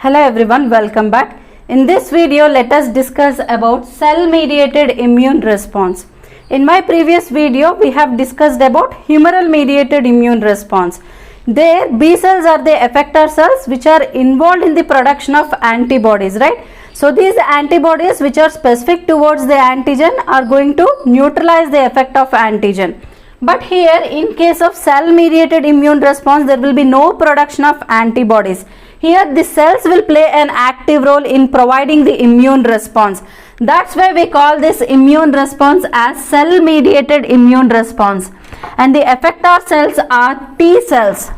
Hello everyone, welcome back. In this video, let us discuss about cell-mediated immune response. In my previous video, we have discussed about humoral-mediated immune response. There, B cells are the effector cells which are involved in the production of antibodies, right? So these antibodies which are specific towards the antigen are going to neutralize the effect of antigen. But here, in case of cell-mediated immune response, there will be no production of antibodies. Here the cells will play an active role in providing the immune response. That's why we call this immune response as cell mediated immune response. And the effector cells are T cells.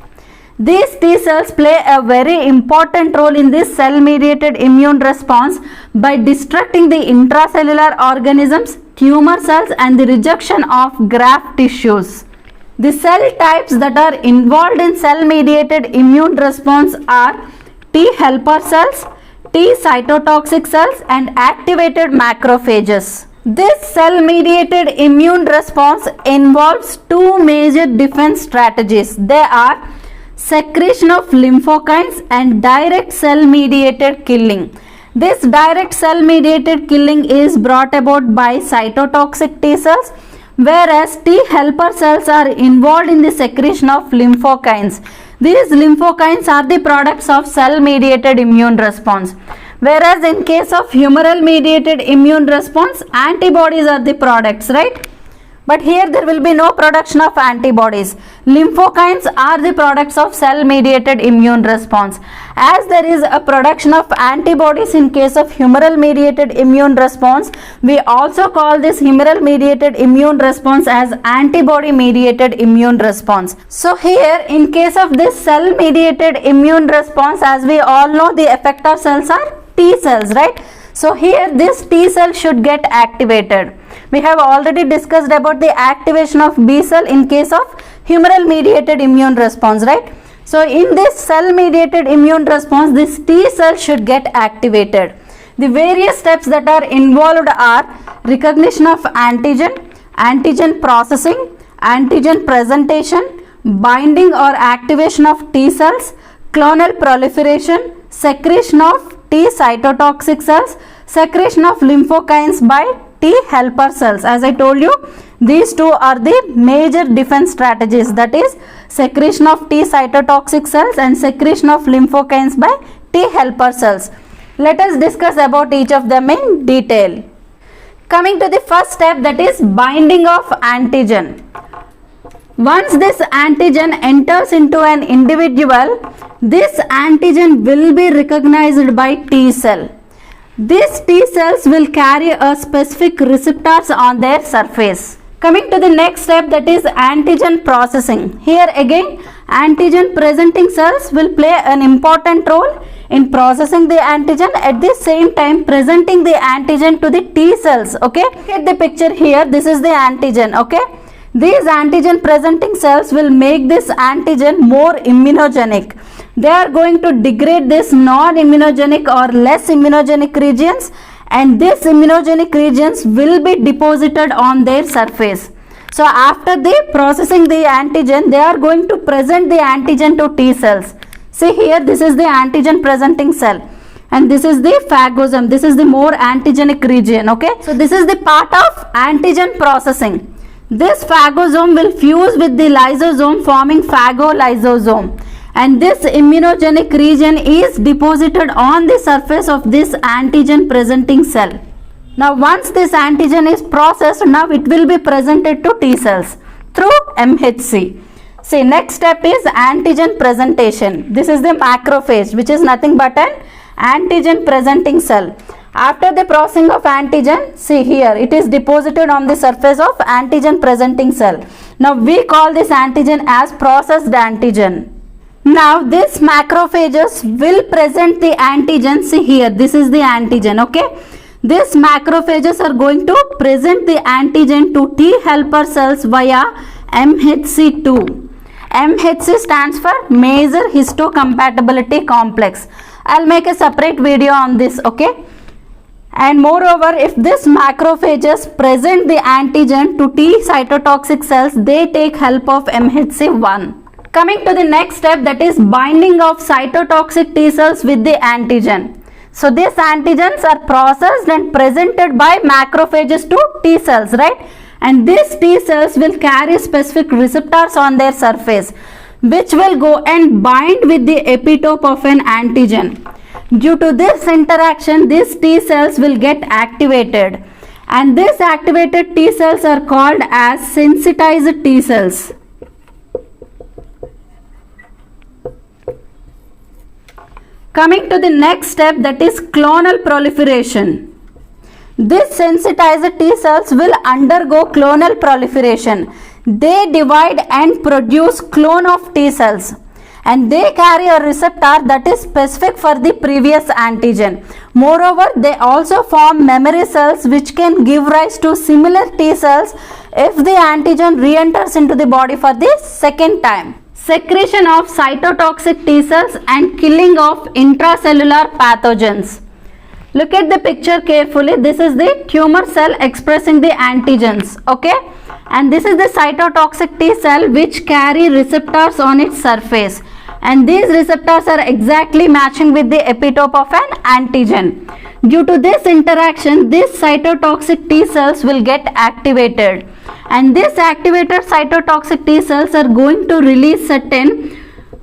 These T cells play a very important role in this cell mediated immune response by destructing the intracellular organisms, tumor cells and the rejection of graft tissues. The cell types that are involved in cell mediated immune response are T helper cells, T cytotoxic cells and activated macrophages. This cell mediated immune response involves two major defense strategies. They are secretion of lymphokines and direct cell mediated killing. This direct cell mediated killing is brought about by cytotoxic T cells, whereas T helper cells are involved in the secretion of lymphokines. These lymphokines are the products of cell mediated immune response. Whereas in case of humoral mediated immune response, antibodies are the products, right? But here there will be no production of antibodies. Lymphokines are the products of cell mediated immune response. As there is a production of antibodies in case of humoral mediated immune response, we also call this humoral mediated immune response as antibody mediated immune response. So here in case of this cell mediated immune response, as we all know, the effector cells are T cells, right? So here this T cell should get activated. We have already discussed about the activation of B cell in case of humoral mediated immune response, right? So in this cell mediated immune response, this T cell should get activated. The various steps that are involved are recognition of antigen, antigen processing, antigen presentation, binding or activation of T cells, clonal proliferation, secretion of T cytotoxic cells, secretion of lymphokines by T helper cells. As I told you, these two are the major defense strategies, that is secretion of T cytotoxic cells and secretion of lymphokines by T helper cells. Let us discuss about each of them in detail. Coming to the first step, that is binding of antigen. Once this antigen enters into an individual, this antigen will be recognized by T cell. These T cells will carry a specific receptors on their surface. Coming to the next step, that is antigen processing. Here again, antigen presenting cells will play an important role in processing the antigen, at the same time presenting the antigen to the T cells. Okay, look at the picture here. This is the antigen. Okay, these antigen presenting cells will make this antigen more immunogenic. They are going to degrade this non-immunogenic or less immunogenic regions, and these immunogenic regions will be deposited on their surface. So after the processing the antigen, they are going to present the antigen to T cells. See here, this is the antigen presenting cell and this is the phagosome. This is the more antigenic region. Okay, so this is the part of antigen processing. This phagosome will fuse with the lysosome, forming phagolysosome. And this immunogenic region is deposited on the surface of this antigen presenting cell. Now once this antigen is processed, now it will be presented to T cells through MHC. See, next step is antigen presentation. This is the macrophage, which is nothing but an antigen presenting cell. After the processing of antigen, see here, it is deposited on the surface of antigen presenting cell. Now we call this antigen as processed antigen. Now this macrophages will present the antigen. See here, this is the antigen. Okay, these macrophages are going to present the antigen to T helper cells via MHC2. MHC stands for major histocompatibility complex. I'll make a separate video on this. Okay, and moreover, if this macrophages present the antigen to T cytotoxic cells, they take help of MHC1. Coming to the next step, that is binding of cytotoxic T cells with the antigen. So these antigens are processed and presented by macrophages to T cells, right? And these T cells will carry specific receptors on their surface, which will go and bind with the epitope of an antigen. Due to this interaction, these T cells will get activated, and these activated T cells are called as sensitized T cells. Coming to the next step, that is clonal proliferation. These sensitized T cells will undergo clonal proliferation. They divide and produce clone of T cells, and they carry a receptor that is specific for the previous antigen. Moreover, they also form memory cells which can give rise to similar T cells if the antigen re-enters into the body for the second time. Secretion of cytotoxic T cells and killing of intracellular pathogens. Look at the picture carefully. This is the tumor cell expressing the antigens, okay? And this is the cytotoxic T cell which carry receptors on its surface. And these receptors are exactly matching with the epitope of an antigen. Due to this interaction, these cytotoxic T cells will get activated. And these activated cytotoxic T cells are going to release certain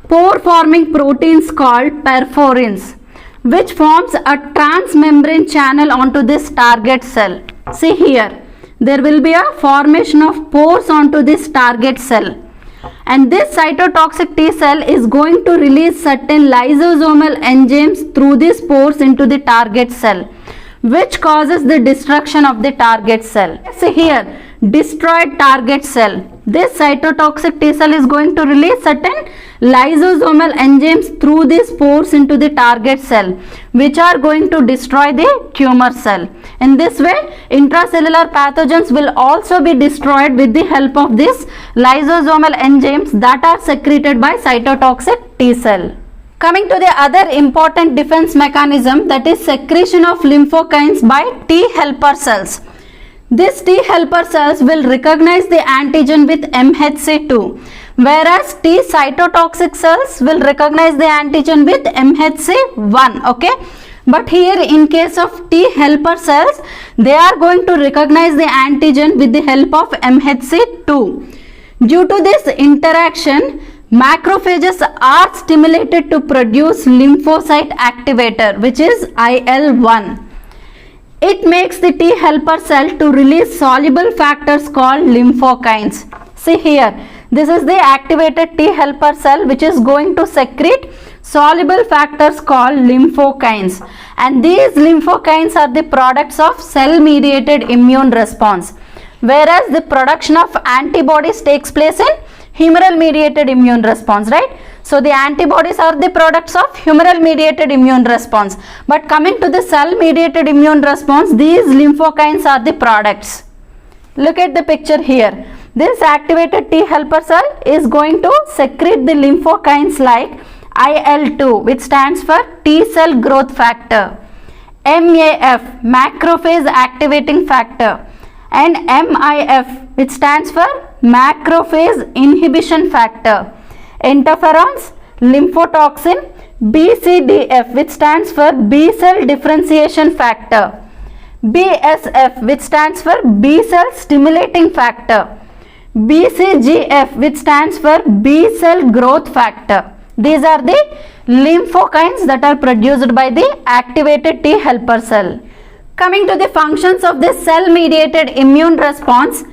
pore forming proteins called perforins, which forms a transmembrane channel onto this target cell. See here, there will be a formation of pores onto this target cell. And this cytotoxic T cell is going to release certain lysosomal enzymes through these pores into the target cell, which causes the destruction of the target cell. See here, destroyed target cell. This cytotoxic T cell is going to release certain lysosomal enzymes through these pores into the target cell, which are going to destroy the tumor cell. In this way, intracellular pathogens will also be destroyed with the help of these lysosomal enzymes that are secreted by cytotoxic T cell. Coming to the other important defense mechanism, that is secretion of lymphokines by T helper cells. These T helper cells will recognize the antigen with MHC2, whereas T cytotoxic cells will recognize the antigen with MHC1, okay? But here in case of T helper cells, they are going to recognize the antigen with the help of MHC2. Due to this interaction, macrophages are stimulated to produce lymphocyte activator, which is IL-1. It makes the T helper cell to release soluble factors called lymphokines. See here, this is the activated T helper cell which is going to secrete soluble factors called lymphokines. And these lymphokines are the products of cell-mediated immune response, whereas the production of antibodies takes place in humoral mediated immune response, right? So the antibodies are the products of humoral mediated immune response. But coming to the cell mediated immune response, these lymphokines are the products. Look at the picture here. This activated T helper cell is going to secrete the lymphokines like IL-2, which stands for T cell growth factor, MAF, macrophage activating factor, and MIF, which stands for macrophage inhibition factor, interferons, lymphotoxin, BCDF, which stands for B cell differentiation factor, BSF, which stands for B cell stimulating factor, BCGF, which stands for B cell growth factor. These are the lymphokines that are produced by the activated T helper cell. Coming to the functions of this cell-mediated immune response,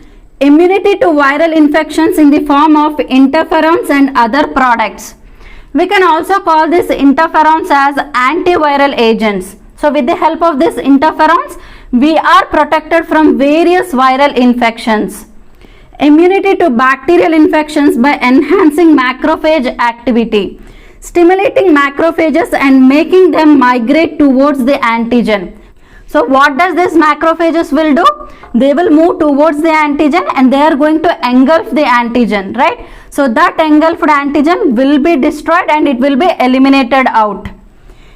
immunity to viral infections in the form of interferons and other products. We can also call these interferons as antiviral agents. So with the help of these interferons, we are protected from various viral infections. Immunity to bacterial infections by enhancing macrophage activity, stimulating macrophages and making them migrate towards the antigen. So what does this macrophages will do? They will move towards the antigen and they are going to engulf the antigen, right? So that engulfed antigen will be destroyed and it will be eliminated out.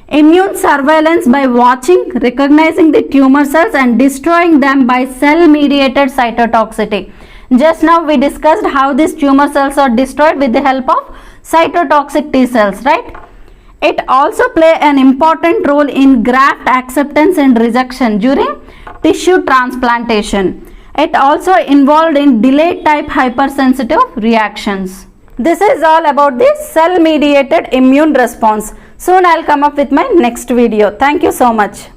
Immune surveillance by watching, recognizing the tumor cells and destroying them by cell-mediated cytotoxicity. Just now we discussed how these tumor cells are destroyed with the help of cytotoxic T cells, right? It also play an important role in graft acceptance and rejection during tissue transplantation. It also involved in delayed type hypersensitive reactions. This is all about the cell mediated immune response. Soon I'll come up with my next video. Thank you so much.